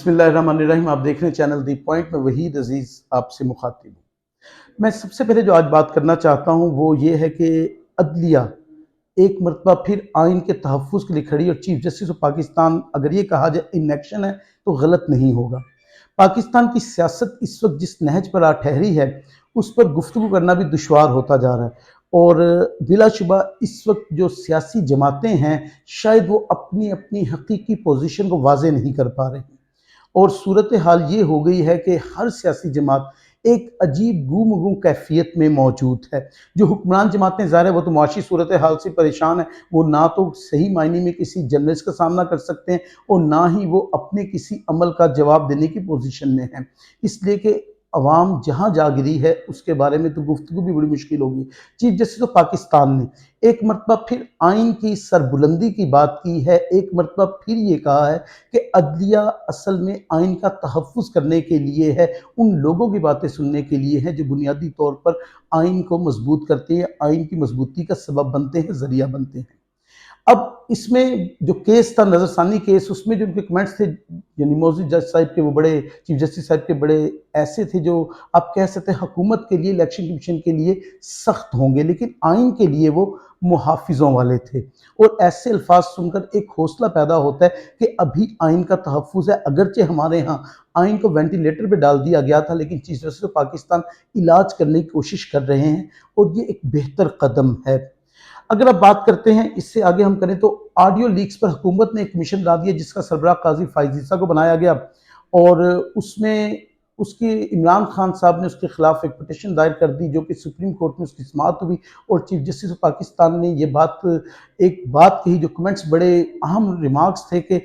بسم اللہ الرحمن الرحیم. آپ دیکھ رہے ہیں چینل دی پوائنٹ میں وحید عزیز آپ سے مخاطب ہوں. میں سب سے پہلے جو آج بات کرنا چاہتا ہوں وہ یہ ہے کہ عدلیہ ایک مرتبہ پھر آئین کے تحفظ کے لیے کھڑی، اور چیف جسٹس آف پاکستان اگر یہ کہا جائے ان ایکشن ہے تو غلط نہیں ہوگا. پاکستان کی سیاست اس وقت جس نہج پر آ ٹھہری ہے اس پر گفتگو کرنا بھی دشوار ہوتا جا رہا ہے، اور بلا شبہ اس وقت جو سیاسی جماعتیں ہیں شاید وہ اپنی اپنی حقیقی پوزیشن کو واضح نہیں کر پا رہے ہیں، اور صورتحال یہ ہو گئی ہے کہ ہر سیاسی جماعت ایک عجیب گم گم کیفیت میں موجود ہے. جو حکمران جماعتیں ظاہر ہے وہ تو معاشی صورتحال سے پریشان ہیں، وہ نہ تو صحیح معنی میں کسی جرنلسٹ کا سامنا کر سکتے ہیں اور نہ ہی وہ اپنے کسی عمل کا جواب دینے کی پوزیشن میں ہیں، اس لیے کہ عوام جہاں جا گری ہے اس کے بارے میں تو گفتگو بھی بڑی مشکل ہوگی. چیف جسٹس آف پاکستان نے ایک مرتبہ پھر آئین کی سربلندی کی بات کی ہے، ایک مرتبہ پھر یہ کہا ہے کہ عدلیہ اصل میں آئین کا تحفظ کرنے کے لیے ہے، ان لوگوں کی باتیں سننے کے لیے ہے جو بنیادی طور پر آئین کو مضبوط کرتے ہیں، آئین کی مضبوطی کا سبب بنتے ہیں، ذریعہ بنتے ہیں. اب اس میں جو کیس تھا نظر ثانی کیس، اس میں جو ان کے کمنٹس تھے، یعنی موزی جج صاحب کے، وہ بڑے چیف جسٹس صاحب کے بڑے ایسے تھے جو آپ کہہ سکتے ہیں حکومت کے لیے، الیکشن کمیشن کے لیے سخت ہوں گے لیکن آئین کے لیے وہ محافظوں والے تھے، اور ایسے الفاظ سن کر ایک حوصلہ پیدا ہوتا ہے کہ ابھی آئین کا تحفظ ہے. اگرچہ ہمارے ہاں آئین کو وینٹیلیٹر پہ ڈال دیا گیا تھا لیکن چیف جسٹس آف پاکستان علاج کرنے کی کوشش کر رہے ہیں، اور یہ ایک بہتر قدم ہے. اگر آپ بات کرتے ہیں اس سے آگے ہم کریں تو آڈیو لیکس پر حکومت نے ایک کمیشن بنا دیا جس کا سربراہ قاضی فائز عیسیٰ کو بنایا گیا، اور اس میں اس کی عمران خان صاحب نے اس کے خلاف ایک پٹیشن دائر کر دی جو کہ سپریم کورٹ میں اس کی سماعت ہوئی، اور چیف جسٹس آف پاکستان نے یہ ایک بات کہی جو کمنٹس بڑے اہم ریمارکس تھے کہ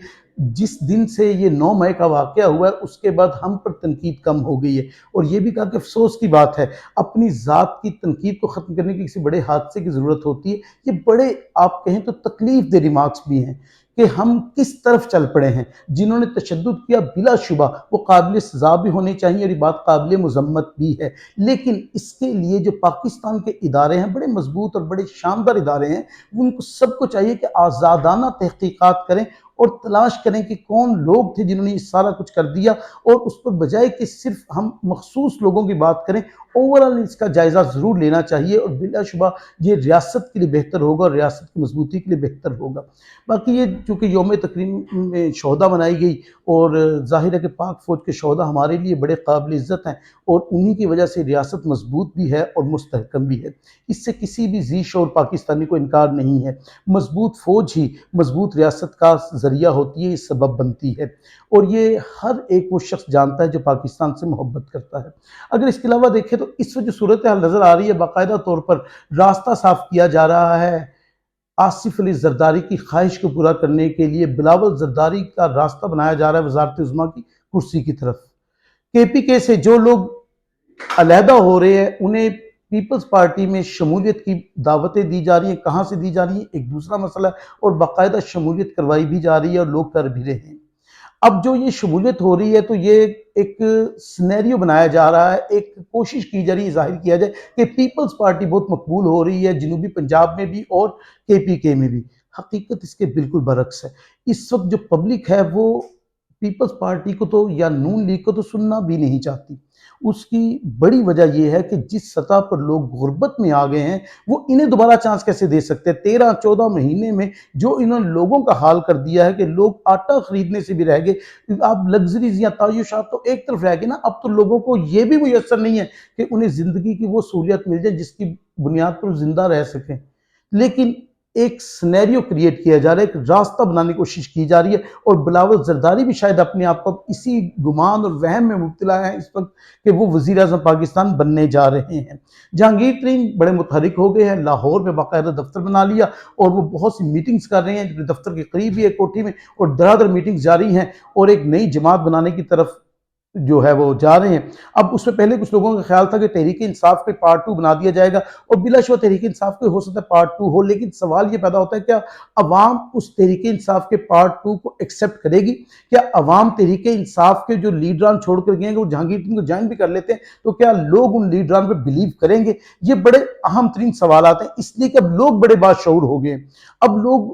جس دن سے یہ 9 مئی کا واقعہ ہوا ہے اس کے بعد ہم پر تنقید کم ہو گئی ہے، اور یہ بھی کہا کہ افسوس کی بات ہے اپنی ذات کی تنقید کو ختم کرنے کی کسی بڑے حادثے کی ضرورت ہوتی ہے. یہ بڑے آپ کہیں تو تکلیف دہ ریمارکس بھی ہیں کہ ہم کس طرف چل پڑے ہیں. جنہوں نے تشدد کیا بلا شبہ وہ قابل سزا بھی ہونے چاہیے، اور یہ بات قابل مذمت بھی ہے، لیکن اس کے لیے جو پاکستان کے ادارے ہیں بڑے مضبوط اور بڑے شاندار ادارے ہیں، ان کو سب کو چاہیے کہ آزادانہ تحقیقات کریں اور تلاش کریں کہ کون لوگ تھے جنہوں نے یہ سارا کچھ کر دیا، اور اس پر بجائے کہ صرف ہم مخصوص لوگوں کی بات کریں اوورال اس کا جائزہ ضرور لینا چاہیے، اور بلا شبہ یہ ریاست کے لیے بہتر ہوگا اور ریاست کی مضبوطی کے لیے بہتر ہوگا. باقی یہ چونکہ یوم تکریم میں شہداء منائی گئی، اور ظاہر ہے کہ پاک فوج کے شہداء ہمارے لیے بڑے قابل عزت ہیں، اور انہی کی وجہ سے ریاست مضبوط بھی ہے اور مستحکم بھی ہے. اس سے کسی بھی ذی شعور پاکستانی کو انکار نہیں ہے. مضبوط فوج ہی مضبوط ریاست کا ذریعہ ہوتی ہے، یہ سبب بنتی ہے، اور یہ ہر ایک وہ شخص جانتا ہے جو پاکستان سے محبت کرتا ہے. اگر اس کے علاوہ دیکھیں تو اس وقت جو صورتحال نظر آ رہی ہے، باقاعدہ طور پر راستہ صاف کیا جا رہا ہے آصف علی زرداری کی خواہش کو پورا کرنے کے لیے. بلاول زرداری کا راستہ بنایا جا رہا ہے وزارت عظمیٰ کی کرسی کی طرف. کے پی کے سے جو لوگ علیحدہ ہو رہے ہیں انہیں پیپلز پارٹی میں شمولیت کی دعوتیں دی جا رہی ہیں، کہاں سے دی جا رہی ہیں ایک دوسرا مسئلہ ہے، اور باقاعدہ شمولیت کروائی بھی جا رہی ہے اور لوگ کر بھی رہے ہیں. اب جو یہ شمولیت ہو رہی ہے تو یہ ایک سینیریو بنایا جا رہا ہے، ایک کوشش کی جا رہی ہے ظاہر کیا جائے کہ پیپلز پارٹی بہت مقبول ہو رہی ہے جنوبی پنجاب میں بھی اور کے پی کے میں بھی. حقیقت اس کے بالکل برعکس ہے. اس وقت جو پبلک ہے وہ پیپلز پارٹی کو تو یا نون لیگ کو تو سننا بھی نہیں چاہتی. اس کی بڑی وجہ یہ ہے کہ جس سطح پر لوگ غربت میں آ گئے ہیں وہ انہیں دوبارہ چانس کیسے دے سکتے ہیں. 13-14 مہینے میں جو انہوں نے لوگوں کا حال کر دیا ہے کہ لوگ آٹا خریدنے سے بھی رہ گئے. اب لگژریز یا تعیشات تو ایک طرف رہ گئے نا، اب تو لوگوں کو یہ بھی میسر نہیں ہے کہ انہیں زندگی کی وہ سہولیت مل جائے جس کی بنیاد پر زندہ رہ سکیں. لیکن ایک سینیریو کریٹ کیا جا رہا ہے، ایک راستہ بنانے کی کوشش کی جا رہی ہے، اور بلاول زرداری بھی شاید اپنے آپ کو اسی گمان اور وہم میں مبتلا ہے اس وقت کہ وہ وزیر اعظم پاکستان بننے جا رہے ہیں. جہانگیر ترین بڑے متحرک ہو گئے ہیں، لاہور میں باقاعدہ دفتر بنا لیا اور وہ بہت سی میٹنگز کر رہے ہیں جو دفتر کے قریب ہی ہے کوٹھی میں، اور دھڑا میٹنگز جاری ہیں اور ایک نئی جماعت بنانے کی طرف جو ہے وہ جا رہے ہیں. اب اس میں پہلے کچھ لوگوں کا خیال تھا کہ تحریک انصاف کے پارٹ 2 بنا دیا جائے گا، اور بلا شبہ تحریک انصاف کے ہو سکتا ہے پارٹ 2 ہو، لیکن سوال یہ پیدا ہوتا ہے کیا عوام اس تحریک انصاف کے پارٹ 2 کو ایکسیپٹ کرے گی؟ کیا عوام تحریک انصاف کے جو لیڈران چھوڑ کر گئے ہیں وہ جہانگیر ترین کو جوائن بھی کر لیتے ہیں تو کیا لوگ ان لیڈران پہ بلیو کریں گے؟ یہ بڑے اہم ترین سوالات ہیں، اس لیے کہ اب لوگ بڑے باشعور ہو گئے ہیں. اب لوگ